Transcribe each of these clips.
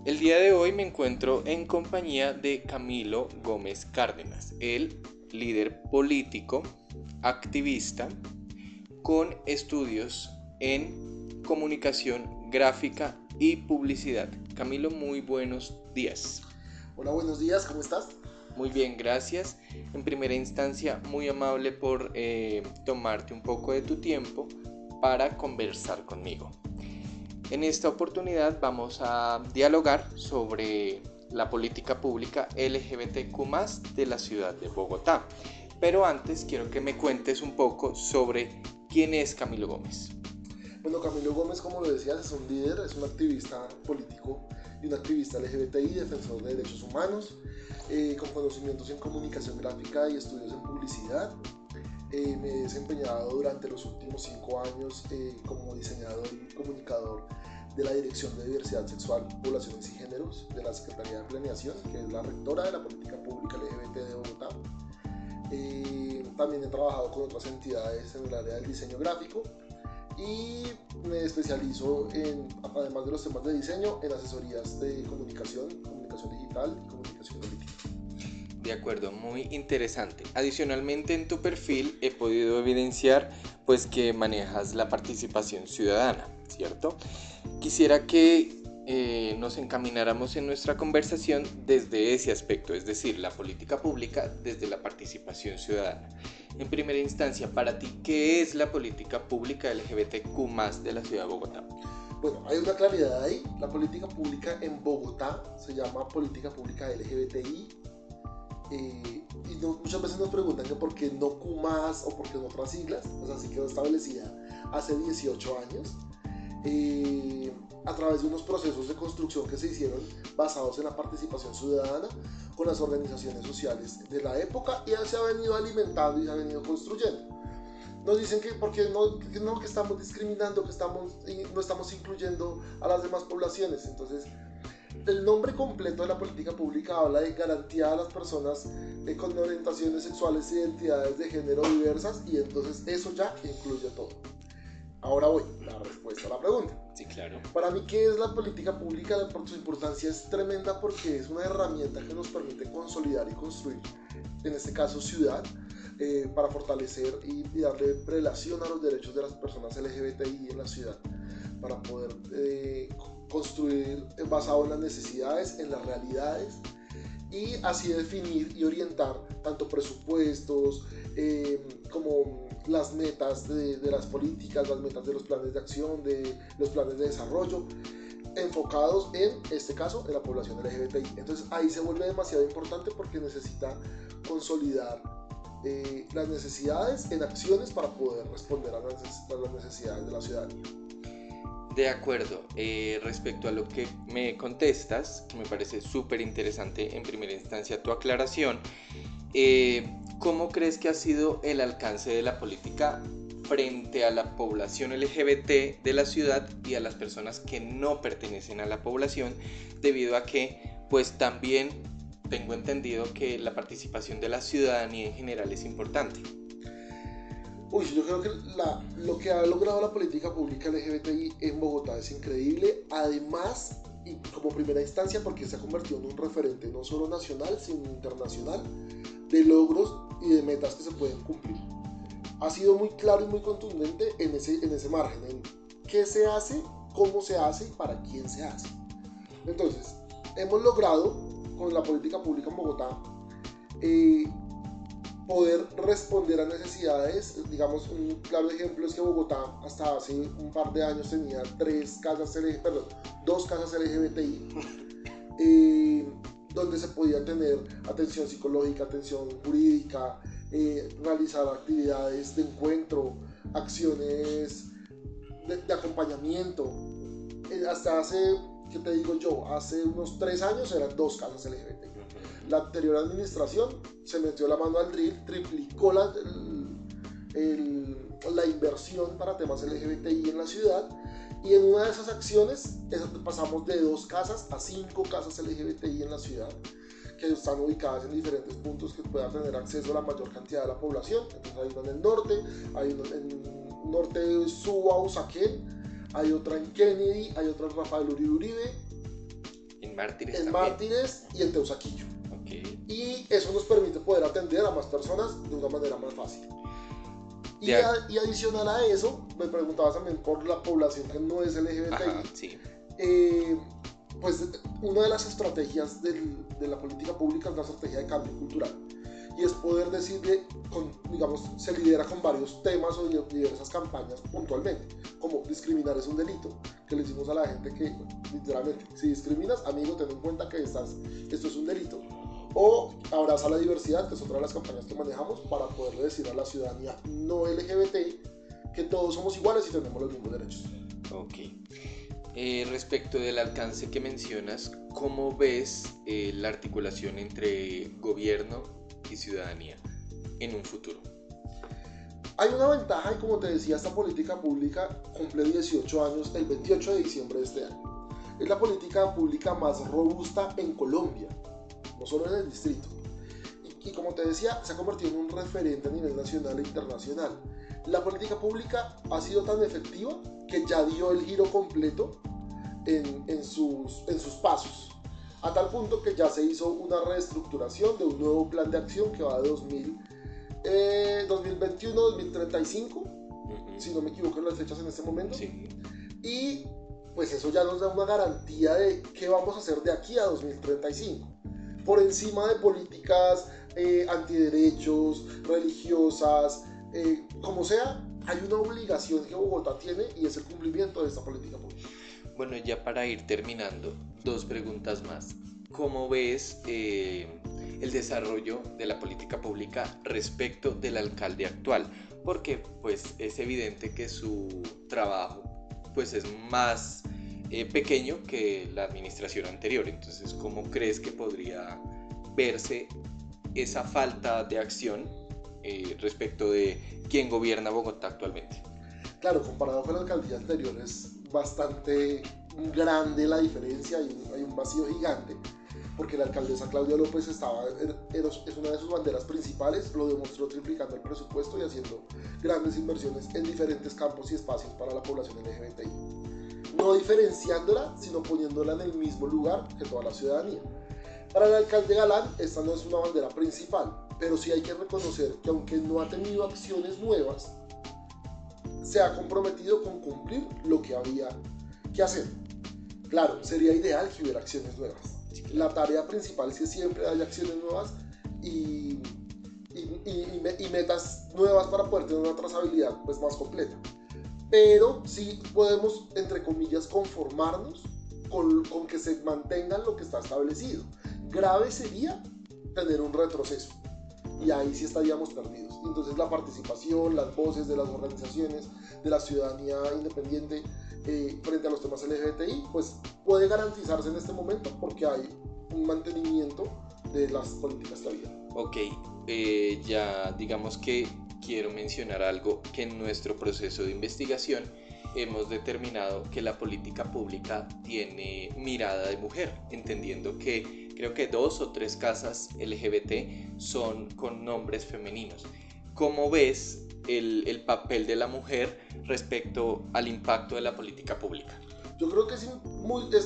El día de hoy me encuentro en compañía de Camilo Gómez Cárdenas, el líder político, activista, con estudios en comunicación gráfica y publicidad. Camilo, muy buenos días. Hola, buenos días, ¿cómo estás? Muy bien, gracias. En primera instancia, muy amable por tomarte un poco de tu tiempo para conversar conmigo. En esta oportunidad vamos a dialogar sobre la política pública LGBTQ+ de la ciudad de Bogotá. Pero antes quiero que me cuentes un poco sobre quién es Camilo Gómez. Bueno, Camilo Gómez, como lo decías, es un líder, es un activista político y un activista LGBTI, defensor de derechos humanos, con conocimientos en comunicación gráfica y estudios en publicidad. Me he desempeñado durante los últimos 5 años como diseñador y comunicador de la Dirección de Diversidad Sexual, Poblaciones y Géneros de la Secretaría de Planeación, que es la rectora de la política pública LGBT de Bogotá. También he trabajado con otras entidades en el área del diseño gráfico y me especializo además de los temas de diseño, en asesorías de comunicación digital y comunicación política. De acuerdo, muy interesante. Adicionalmente en tu perfil he podido evidenciar pues que manejas la participación ciudadana, ¿cierto? Quisiera que nos encamináramos en nuestra conversación desde ese aspecto, es decir, la política pública desde la participación ciudadana. En primera instancia, para ti, ¿qué es la política pública LGBTQ+ de la ciudad de Bogotá? Bueno, hay una claridad ahí. La política pública en Bogotá se llama política pública LGBTI. Muchas veces nos preguntan que por qué no Q más o por qué no otras siglas. O sea, sí quedó establecida hace 18 años. A través de unos procesos de construcción que se hicieron basados en la participación ciudadana con las organizaciones sociales de la época, y se ha venido alimentando y se ha venido construyendo. Nos dicen que porque que estamos discriminando, que no estamos incluyendo a las demás poblaciones. Entonces, el nombre completo de la política pública habla de garantía a las personas con orientaciones sexuales e identidades de género diversas, y entonces eso ya incluye todo. Ahora voy, la respuesta a la pregunta. Sí, claro. Para mí, ¿qué es la política pública? Por su importancia es tremenda, porque es una herramienta que nos permite consolidar y construir, en este caso ciudad, para fortalecer y darle prelación a los derechos de las personas LGBTI en la ciudad, para poder construir basado en las necesidades, en las realidades, y así definir y orientar tanto presupuestos como las metas de las políticas, las metas de los planes de acción, de los planes de desarrollo, enfocados en este caso en la población LGBTI. Entonces ahí se vuelve demasiado importante, porque necesita consolidar las necesidades en acciones para poder responder a las necesidades de la ciudadanía. De acuerdo, respecto a lo que me contestas, me parece súper interesante en primera instancia tu aclaración. ¿Cómo crees que ha sido el alcance de la política frente a la población LGBT de la ciudad y a las personas que no pertenecen a la población, debido a que pues también tengo entendido que la participación de la ciudadanía en general es importante? Yo creo que lo que ha logrado la política pública LGBTI en Bogotá es increíble. Además, y como primera instancia, porque se ha convertido en un referente no solo nacional, sino internacional, de logros y de metas que se pueden cumplir. Ha sido muy claro y muy contundente en ese margen, en qué se hace, cómo se hace y para quién se hace. Entonces, hemos logrado con la política pública en Bogotá poder responder a necesidades. Digamos, un claro ejemplo es que Bogotá hasta hace un par de años tenía dos casas LGBTI, donde se podía tener atención psicológica, atención jurídica, realizar actividades de encuentro, acciones de acompañamiento. Hasta hace, ¿qué te digo yo? Hace unos 3 años eran 2 casas LGBTI. La anterior administración se metió la mano al drill, triplicó la inversión para temas LGBTI en la ciudad, y en una de esas acciones pasamos de 2 casas a 5 casas LGBTI en la ciudad, que están ubicadas en diferentes puntos que puedan tener acceso a la mayor cantidad de la población. Entonces hay una en el norte, hay una en norte de Suba, Usaquén, hay otra en Kennedy, hay otra en Rafael Uribe Uribe, En Mártires en también. Mártires y en Teusaquillo. Ok. Y eso nos permite poder atender a más personas de una manera más fácil. Y adicional a eso, me preguntabas también por la población que no es LGBTI. Ajá, sí. Pues una de las estrategias de la política pública es la estrategia de cambio cultural. Y es poder decirle, digamos, se lidera con varios temas o diversas campañas puntualmente, como discriminar es un delito, que le decimos a la gente que, literalmente, si discriminas, amigo, ten en cuenta que esto es un delito. O abraza la diversidad, que es otra de las campañas que manejamos para poderle decir a la ciudadanía no LGBT que todos somos iguales y tenemos los mismos derechos. Ok. Respecto del alcance que mencionas, ¿cómo ves la articulación entre gobierno y ciudadanía en un futuro? Hay una ventaja y, como te decía, esta política pública cumple 18 años el 28 de diciembre de este año. Es la política pública más robusta en Colombia, no solo en el distrito. Y como te decía, se ha convertido en un referente a nivel nacional e internacional. La política pública ha sido tan efectiva que ya dio el giro completo en sus pasos, a tal punto que ya se hizo una reestructuración de un nuevo plan de acción que va de 2021-2035, si no me equivoco en las fechas en este momento. Sí. Y pues eso ya nos da una garantía de qué vamos a hacer de aquí a 2035, por encima de políticas antiderechos, religiosas, como sea. Hay una obligación que Bogotá tiene y es el cumplimiento de esta política pública. Bueno, ya para ir terminando, 2 preguntas más. ¿Cómo ves el desarrollo de la política pública respecto del alcalde actual? Porque pues es evidente que su trabajo pues es más pequeño que la administración anterior. Entonces, ¿cómo crees que podría verse esa falta de acción respecto de quién gobierna Bogotá actualmente? Claro, comparado con la alcaldía anterior es bastante grande la diferencia, hay un vacío gigante, porque la alcaldesa Claudia López es una de sus banderas principales, lo demostró triplicando el presupuesto y haciendo grandes inversiones en diferentes campos y espacios para la población LGBTI, no diferenciándola, sino poniéndola en el mismo lugar que toda la ciudadanía. Para el alcalde Galán, esta no es una bandera principal, pero sí hay que reconocer que aunque no ha tenido acciones nuevas, se ha comprometido con cumplir lo que había que hacer. Claro, sería ideal que hubiera acciones nuevas. La tarea principal es que siempre haya acciones nuevas y metas nuevas para poder tener una trazabilidad pues, más completa. Pero sí podemos, entre comillas, conformarnos con que se mantenga lo que está establecido. Grave sería tener un retroceso. Y ahí sí estaríamos perdidos. Entonces la participación, las voces de las organizaciones, de la ciudadanía independiente frente a los temas LGBTI, pues puede garantizarse en este momento porque hay un mantenimiento de las políticas que había. Ok, ya digamos que quiero mencionar algo que en nuestro proceso de investigación hemos determinado que la política pública tiene mirada de mujer, entendiendo que creo que 2 o 3 casas LGBT son con nombres femeninos. ¿Cómo ves el papel de la mujer respecto al impacto de la política pública? Yo creo que es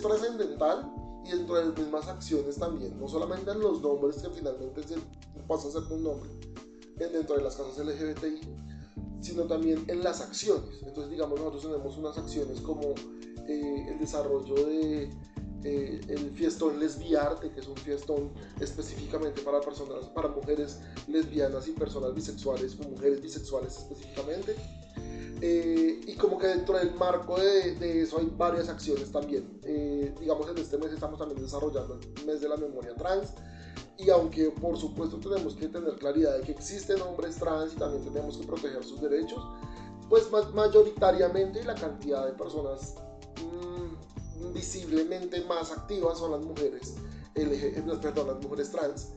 trascendental y dentro de las mismas acciones también, no solamente en los nombres que finalmente pasa a ser un nombre dentro de las casas LGBTI, sino también en las acciones. Entonces, digamos, nosotros tenemos unas acciones como el desarrollo de el fiestón lesbiarte, que es un fiestón específicamente para mujeres lesbianas y personas bisexuales, o mujeres bisexuales específicamente. Y como que dentro del marco de eso hay varias acciones también. Digamos, en este mes estamos también desarrollando el mes de la memoria trans. Y aunque por supuesto tenemos que tener claridad de que existen hombres trans y también tenemos que proteger sus derechos, pues mayoritariamente la cantidad de personas visiblemente más activas son las mujeres las mujeres trans,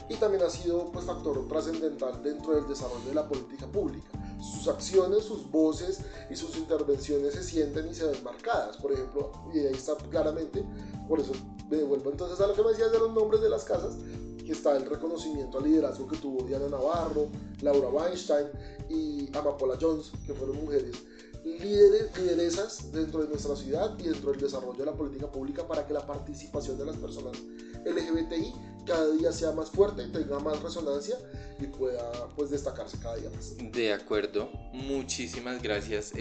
y también ha sido pues factor trascendental dentro del desarrollo de la política pública. Sus acciones, sus voces y sus intervenciones se sienten y se ven marcadas, por ejemplo, y ahí está claramente. Por eso me devuelvo entonces a lo que me decías de los nombres de las casas, que está el reconocimiento al liderazgo que tuvo Diana Navarro, Laura Weinstein y Amapola Jones, que fueron mujeres lideresas dentro de nuestra ciudad y dentro del desarrollo de la política pública para que la participación de las personas LGBTI cada día sea más fuerte, tenga más resonancia y pueda pues destacarse cada día más. De acuerdo, muchísimas gracias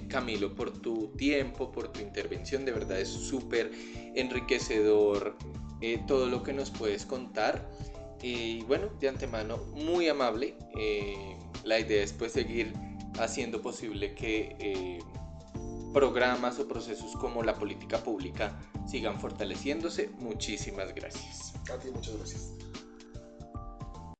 Camilo por tu tiempo, por tu intervención, de verdad es súper enriquecedor todo lo que nos puedes contar y bueno, de antemano muy amable, la idea es pues seguir haciendo posible que programas o procesos como la política pública sigan fortaleciéndose. Muchísimas gracias. A ti muchas gracias.